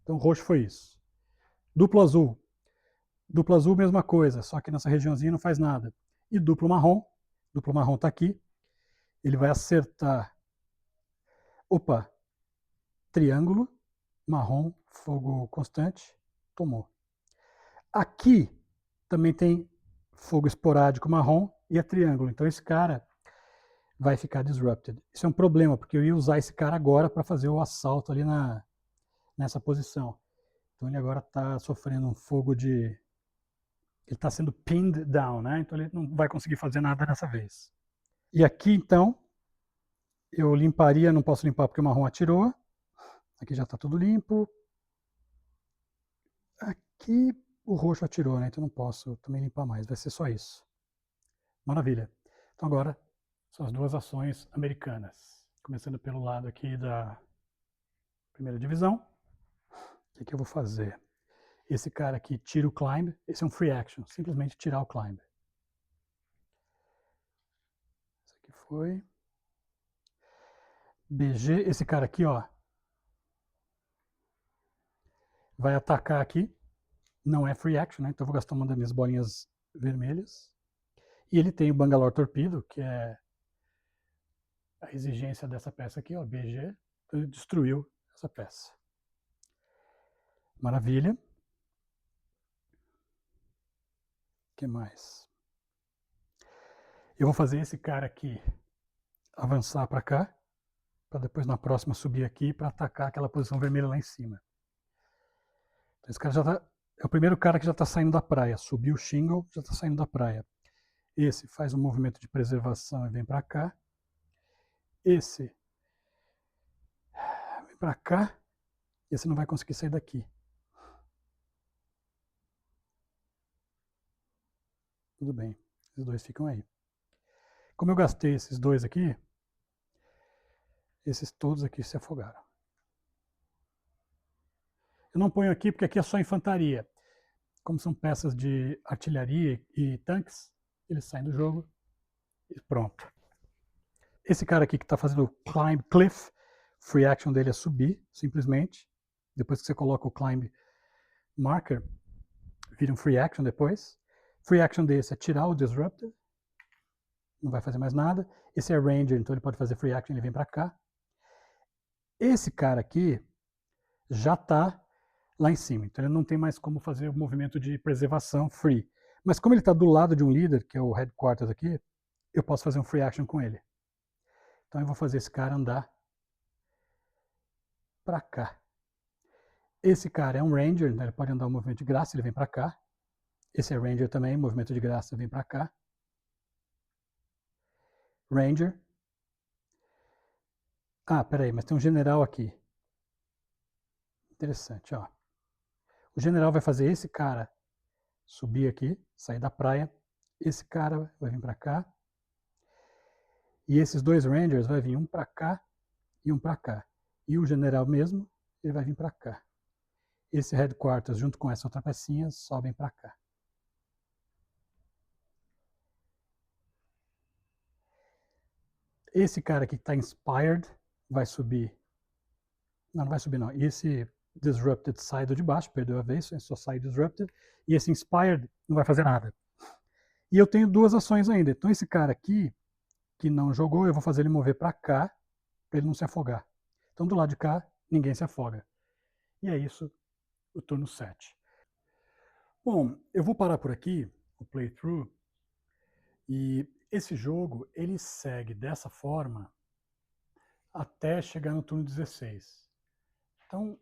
Então roxo foi isso. Duplo azul. Duplo azul, mesma coisa, só que nessa regiãozinha não faz nada. E duplo marrom tá aqui, ele vai acertar. Opa, triângulo, marrom, fogo constante, tomou. Aqui também tem fogo esporádico marrom e é triângulo, então esse cara vai ficar disrupted. Isso é um problema, porque eu ia usar esse cara agora para fazer o assalto ali nessa posição. Então ele agora está sofrendo um fogo de... Ele está sendo pinned down, né? Então ele não vai conseguir fazer nada dessa vez. E aqui, então, eu limparia, não posso limpar porque o marrom atirou. Aqui já está tudo limpo. Aqui o roxo atirou, né? Então não posso também limpar mais, vai ser só isso. Maravilha. Então agora são as duas ações americanas. Começando pelo lado aqui da primeira divisão. O que eu vou fazer? Esse cara aqui tira o climb, esse é um free action, simplesmente tirar o climb. Esse aqui foi. BG, esse cara aqui, ó, vai atacar aqui, não é free action, né? Então eu vou gastar uma das minhas bolinhas vermelhas. E ele tem o Bangalore Torpedo, que é a exigência dessa peça aqui, ó, BG. Então ele destruiu essa peça. Maravilha. O que mais? Eu vou fazer esse cara aqui avançar para cá, para depois na próxima subir aqui para atacar aquela posição vermelha lá em cima. Então esse cara já tá, é o primeiro cara que já está saindo da praia. Subiu o shingle, já está saindo da praia. Esse faz um movimento de preservação e vem para cá. Esse vem para cá. Esse não vai conseguir sair daqui. Tudo bem, esses dois ficam aí. Como eu gastei esses dois aqui, esses todos aqui se afogaram. Eu não ponho aqui porque aqui é só infantaria. Como são peças de artilharia e tanques, eles saem do jogo e pronto. Esse cara aqui que está fazendo climb cliff, free action dele é subir, simplesmente. Depois que você coloca o climb marker, vira um free action depois. Free action desse é tirar o disruptor, não vai fazer mais nada. Esse é ranger, então ele pode fazer free action, ele vem para cá. Esse cara aqui já está lá em cima, então ele não tem mais como fazer o movimento de preservação free. Mas como ele está do lado de um líder, que é o headquarters aqui, eu posso fazer um free action com ele. Então eu vou fazer esse cara andar para cá. Esse cara é um ranger, né? Ele pode andar um movimento de graça, ele vem para cá. Esse é ranger também, movimento de graça, vem para cá. Ranger. Ah, peraí, mas tem um general aqui. Interessante, ó. O general vai fazer esse cara subir aqui, sair da praia. Esse cara vai vir para cá. E esses dois rangers vai vir um para cá e um para cá. E o general mesmo, ele vai vir para cá. Esse headquarters junto com essa outra pecinha sobem para cá. Esse cara aqui que está inspired vai subir. Não, não vai subir não. E esse disrupted sai do de baixo, perdeu a vez, só sai disrupted. E esse inspired não vai fazer nada. E eu tenho duas ações ainda. Então esse cara aqui, que não jogou, eu vou fazer ele mover para cá, para ele não se afogar. Então do lado de cá, ninguém se afoga. E é isso, o turno 7. Bom, eu vou parar por aqui, o playthrough. E esse jogo, ele segue dessa forma até chegar no turno 16. Então,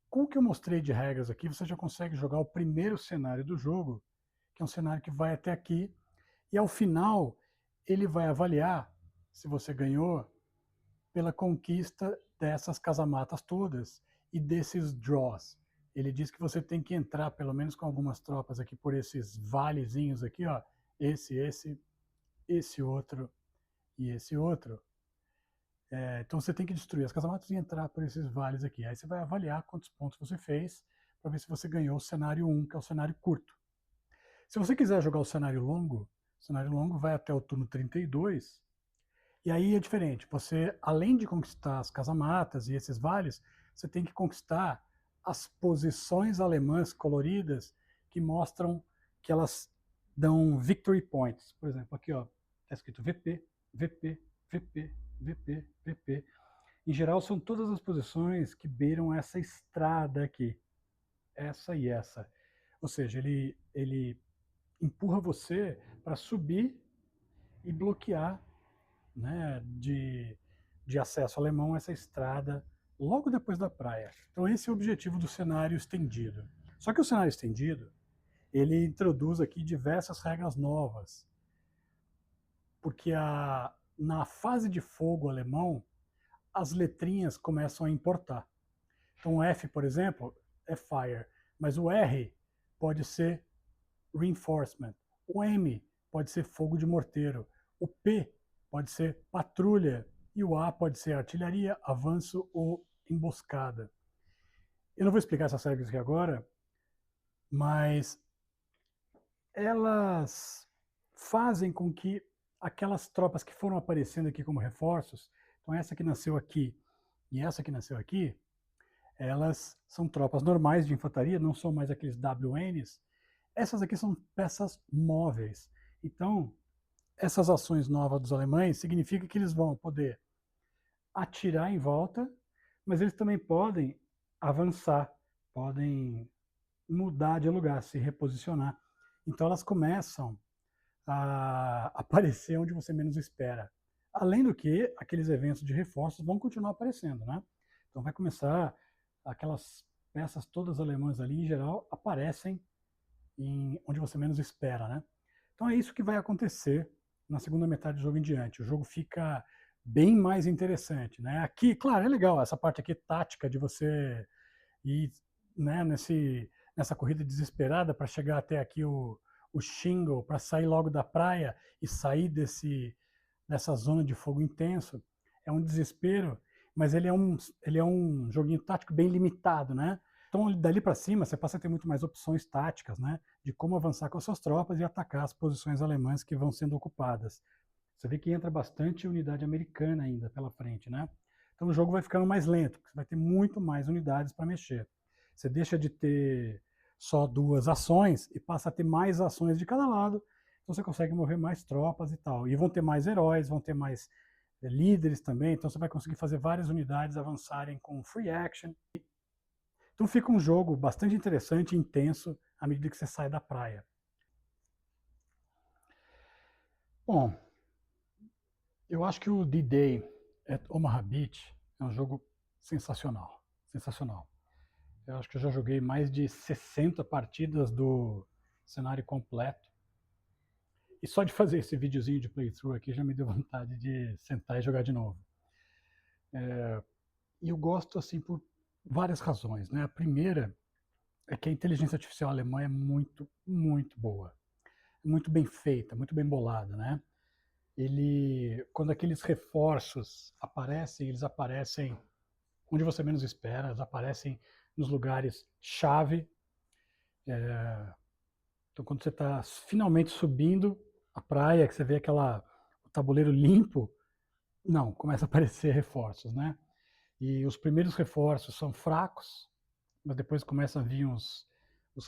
com o que eu mostrei de regras aqui, você já consegue jogar o primeiro cenário do jogo, que é um cenário que vai até aqui, e ao final ele vai avaliar se você ganhou pela conquista dessas casamatas todas e desses draws. Ele diz que você tem que entrar pelo menos com algumas tropas aqui por esses valezinhos aqui, ó, esse outro e esse outro. Então você tem que destruir as casamatas e entrar por esses vales aqui. Aí você vai avaliar quantos pontos você fez para ver se você ganhou o cenário 1, que é o cenário curto. Se você quiser jogar o cenário longo vai até o turno 32, e aí é diferente. Você, além de conquistar as casamatas e esses vales, você tem que conquistar as posições alemãs coloridas que mostram que elas dão victory points. Por exemplo, aqui ó, está escrito VP, VP, VP, VP, VP. Em geral, são todas as posições que beiram essa estrada aqui. Essa e essa. Ou seja, ele empurra você para subir e bloquear, né, de acesso alemão essa estrada logo depois da praia. Então esse é o objetivo do cenário estendido. Só que o cenário estendido, ele introduz aqui diversas regras novas, porque na fase de fogo alemão, as letrinhas começam a importar. Então o F, por exemplo, é fire, mas o R pode ser reinforcement, o M pode ser fogo de morteiro, o P pode ser patrulha e o A pode ser artilharia, avanço ou emboscada. Eu não vou explicar essas regras aqui agora, mas elas fazem com que aquelas tropas que foram aparecendo aqui como reforços, então essa que nasceu aqui e essa que nasceu aqui, elas são tropas normais de infantaria, não são mais aqueles WNs. Essas aqui são peças móveis. Então, essas ações novas dos alemães significa que eles vão poder atirar em volta, mas eles também podem avançar, podem mudar de lugar, se reposicionar. Então elas começam a aparecer onde você menos espera. Além do que, aqueles eventos de reforços vão continuar aparecendo, né? Então vai começar aquelas peças todas alemãs ali, em geral, aparecem onde você menos espera, né? Então é isso que vai acontecer na segunda metade do jogo em diante. O jogo fica bem mais interessante, né? Aqui, claro, é legal essa parte aqui tática de você ir, né, nessa corrida desesperada para chegar até aqui o shingle, para sair logo da praia e sair dessa zona de fogo intenso. É um desespero, mas ele é um joguinho tático bem limitado, né? Então, dali para cima, você passa a ter muito mais opções táticas, né? De como avançar com as suas tropas e atacar as posições alemãs que vão sendo ocupadas. Você vê que entra bastante unidade americana ainda pela frente, né? Então o jogo vai ficando mais lento, porque você vai ter muito mais unidades para mexer. Você deixa de ter só duas ações e passa a ter mais ações de cada lado, então você consegue mover mais tropas e tal. E vão ter mais heróis, vão ter mais líderes também, então você vai conseguir fazer várias unidades avançarem com free action. Então fica um jogo bastante interessante e intenso à medida que você sai da praia. Bom, eu acho que o D-Day at Omaha Beach é um jogo sensacional, sensacional. Eu acho que eu já joguei mais de 60 partidas do cenário completo. E só de fazer esse videozinho de playthrough aqui já me deu vontade de sentar e jogar de novo. E eu gosto assim por várias razões, né? A primeira é que a inteligência artificial alemã é muito, muito boa. Muito bem feita, muito bem bolada, né? Quando aqueles reforços aparecem, eles aparecem onde você menos espera, eles aparecem nos lugares chave. Então, quando você está finalmente subindo a praia, que você vê o tabuleiro limpo, não, começa a aparecer reforços, né? E os primeiros reforços são fracos, mas depois começam a vir os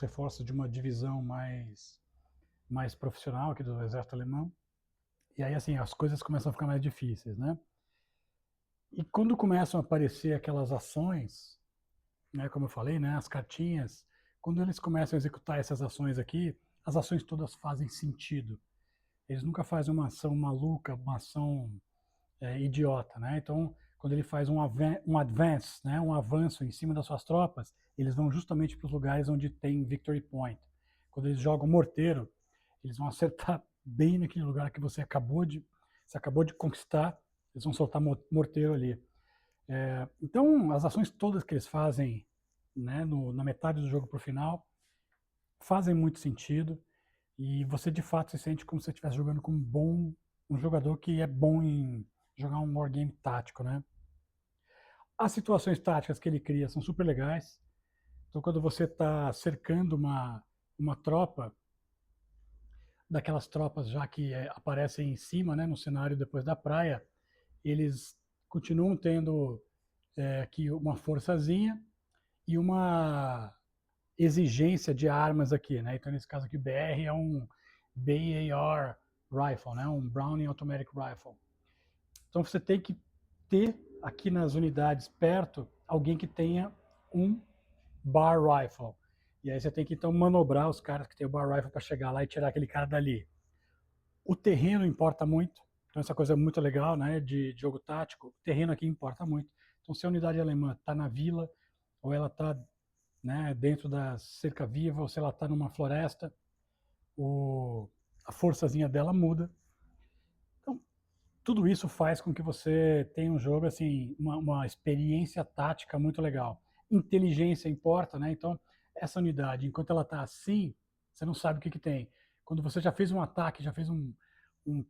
reforços de uma divisão mais profissional aqui do exército alemão. E aí, assim, as coisas começam a ficar mais difíceis, né? E quando começam a aparecer aquelas ações, né, como eu falei, né, as cartinhas, quando eles começam a executar essas ações aqui, as ações todas fazem sentido. Eles nunca fazem uma ação maluca, uma ação idiota, né? Então, quando ele faz um advance, né, um avanço em cima das suas tropas, eles vão justamente para os lugares onde tem victory point. Quando eles jogam morteiro, eles vão acertar bem naquele lugar que você acabou de conquistar, eles vão soltar morteiro ali. Então, as ações todas que eles fazem, né, na metade do jogo para o final fazem muito sentido e você de fato se sente como se você estivesse jogando com um jogador que é bom em jogar um wargame tático, né? As situações táticas que ele cria são super legais. Então, quando você está cercando uma tropa, daquelas tropas já que aparecem em cima, né, no cenário depois da praia, eles continuam tendo aqui uma forçazinha e uma exigência de armas aqui, né? Então, nesse caso aqui, o BR é um BAR Rifle, né? Um Browning Automatic Rifle. Então, você tem que ter aqui nas unidades perto alguém que tenha um Bar Rifle. E aí você tem que, então, manobrar os caras que tem o Bar Rifle para chegar lá e tirar aquele cara dali. O terreno importa muito. Então, essa coisa é muito legal, né? De jogo tático. O terreno aqui importa muito. Então, se a unidade alemã está na vila, ou ela está, né, dentro da cerca viva, ou se ela está numa floresta, a forçazinha dela muda. Então, tudo isso faz com que você tenha um jogo, assim, uma experiência tática muito legal. Inteligência importa, né? Então, essa unidade, enquanto ela está assim, você não sabe o que tem. Quando você já fez um ataque, já fez um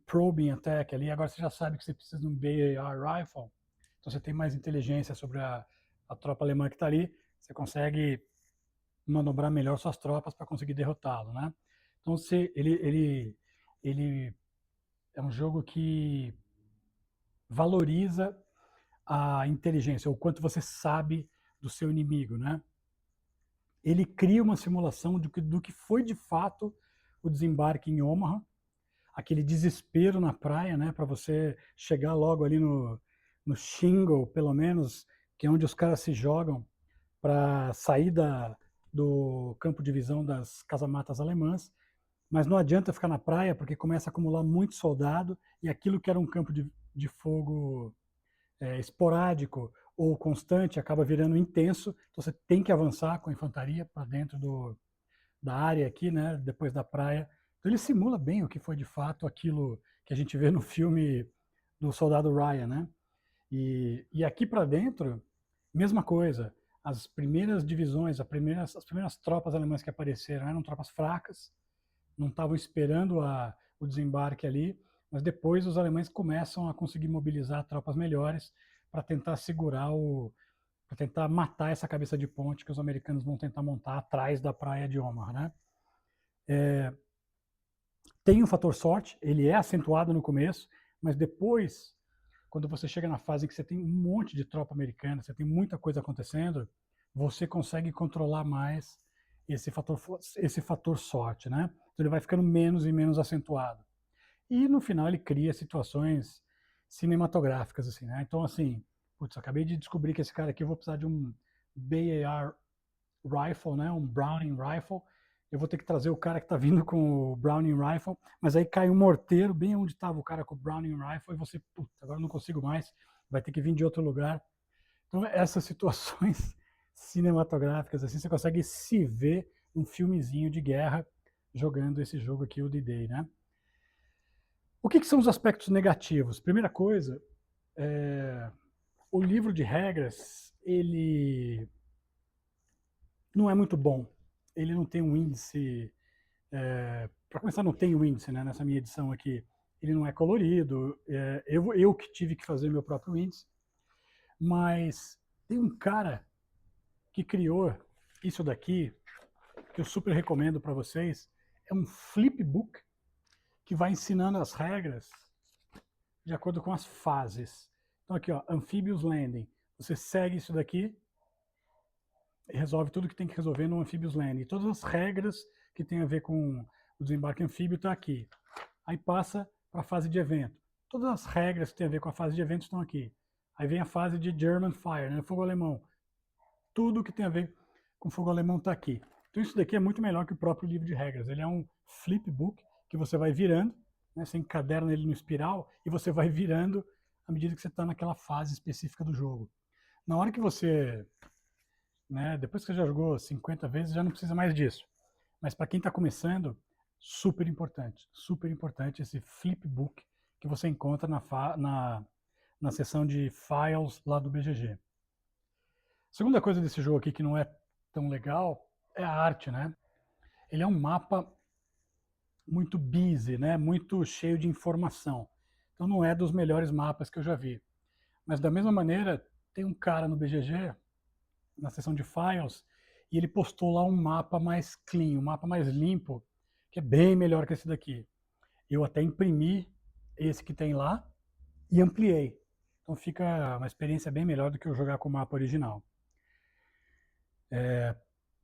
probing attack ali, agora você já sabe que você precisa de um BAR rifle, então você tem mais inteligência sobre a tropa alemã que está ali, você consegue manobrar melhor suas tropas para conseguir derrotá-lo, né? Então, ele é um jogo que valoriza a inteligência, o quanto você sabe do seu inimigo, né? Ele cria uma simulação do que foi de fato o desembarque em Omaha, aquele desespero na praia, né, para você chegar logo ali no shingle, pelo menos, que é onde os caras se jogam para sair do campo de visão das casamatas alemãs. Mas não adianta ficar na praia, porque começa a acumular muito soldado, e aquilo que era um campo de fogo esporádico ou constante acaba virando intenso, então você tem que avançar com a infantaria para dentro da área aqui, né, depois da praia. Então ele simula bem o que foi de fato aquilo que a gente vê no filme do Soldado Ryan, né? E aqui para dentro, mesma coisa. As primeiras divisões, as primeiras tropas alemãs que apareceram eram tropas fracas, não estavam esperando o desembarque ali, mas depois os alemães começam a conseguir mobilizar tropas melhores para tentar segurar para tentar matar essa cabeça de ponte que os americanos vão tentar montar atrás da praia de Omaha, né? Tem um fator sorte, ele é acentuado no começo, mas depois, quando você chega na fase em que você tem um monte de tropa americana, você tem muita coisa acontecendo, você consegue controlar mais esse fator sorte, né? Então ele vai ficando menos e menos acentuado. E no final ele cria situações cinematográficas, assim, né? Então, assim, putz, acabei de descobrir que esse cara aqui eu vou precisar de um BAR rifle, né? Um Browning rifle. Eu vou ter que trazer o cara que está vindo com o Browning rifle, mas aí cai um morteiro bem onde estava o cara com o Browning rifle e você, putz, agora não consigo mais, vai ter que vir de outro lugar. Então, essas situações cinematográficas, assim, você consegue se ver num filmezinho de guerra jogando esse jogo aqui, o D-Day, né? O que são os aspectos negativos? Primeira coisa, o livro de regras, ele não é muito bom. Ele não tem um índice, para começar, não tem um índice, né, nessa minha edição aqui. Ele não é colorido, eu que tive que fazer meu próprio índice, mas tem um cara que criou isso daqui, que eu super recomendo para vocês, é um flipbook que vai ensinando as regras de acordo com as fases. Então aqui, ó, Amphibious Landing. Você segue isso daqui e resolve tudo que tem que resolver no Amphibious Landing. Todas as regras que tem a ver com o desembarque anfíbio está aqui. Aí passa para a fase de evento. Todas as regras que tem a ver com a fase de evento estão aqui. Aí vem a fase de German Fire, né, fogo alemão. Tudo que tem a ver com fogo alemão está aqui. Então isso daqui é muito melhor que o próprio livro de regras. Ele é um flipbook que você vai virando, né, você encaderna ele no espiral e você vai virando à medida que você está naquela fase específica do jogo. Na hora que você, né, depois que você já jogou 50 vezes, já não precisa mais disso. Mas para quem está começando, super importante esse flipbook que você encontra na seção de files lá do BGG. Segunda coisa desse jogo aqui que não é tão legal é a arte, né? Ele é um mapa muito busy, né? Muito cheio de informação. Então não é dos melhores mapas que eu já vi. Mas da mesma maneira, tem um cara no BGG, na seção de files, e ele postou lá um mapa mais clean, um mapa mais limpo, que é bem melhor que esse daqui. Eu até imprimi esse que tem lá e ampliei. Então fica uma experiência bem melhor do que eu jogar com o mapa original.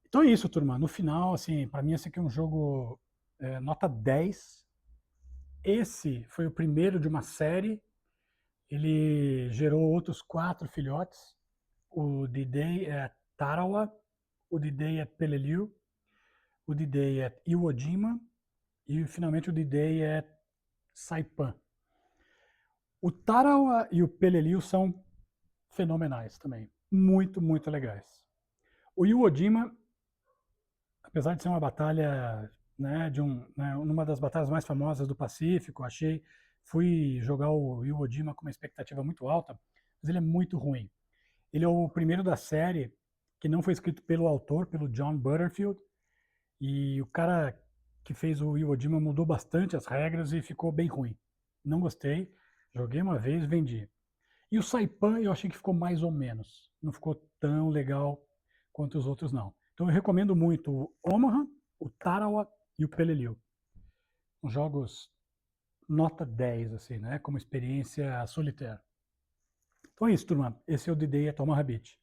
Então é isso, turma. No final, assim, para mim esse aqui é um jogo nota 10. Esse foi o primeiro de uma série. Ele gerou outros 4 filhotes. O D-Day é Tarawa, o D-Day é Peleliu, o D-Day é Iwo Jima e finalmente o D-Day é Saipan. O Tarawa e o Peleliu são fenomenais também. Muito, muito legais. O Iwo Jima, apesar de ser uma batalha, né, uma das batalhas mais famosas do Pacífico, fui jogar o Iwo Jima com uma expectativa muito alta, mas ele é muito ruim. Ele é o primeiro da série que não foi escrito pelo autor, pelo John Butterfield, e o cara que fez o Iwo Jima mudou bastante as regras e ficou bem ruim. Não gostei, joguei uma vez, vendi. E o Saipan eu achei que ficou mais ou menos. Não ficou tão legal quanto os outros, não. Então eu recomendo muito o Omaha, o Tarawa e o Peleliu. São jogos nota 10, assim, né? Como experiência solitária. Então é isso, turma. Esse é o The Day at Omaha Beach.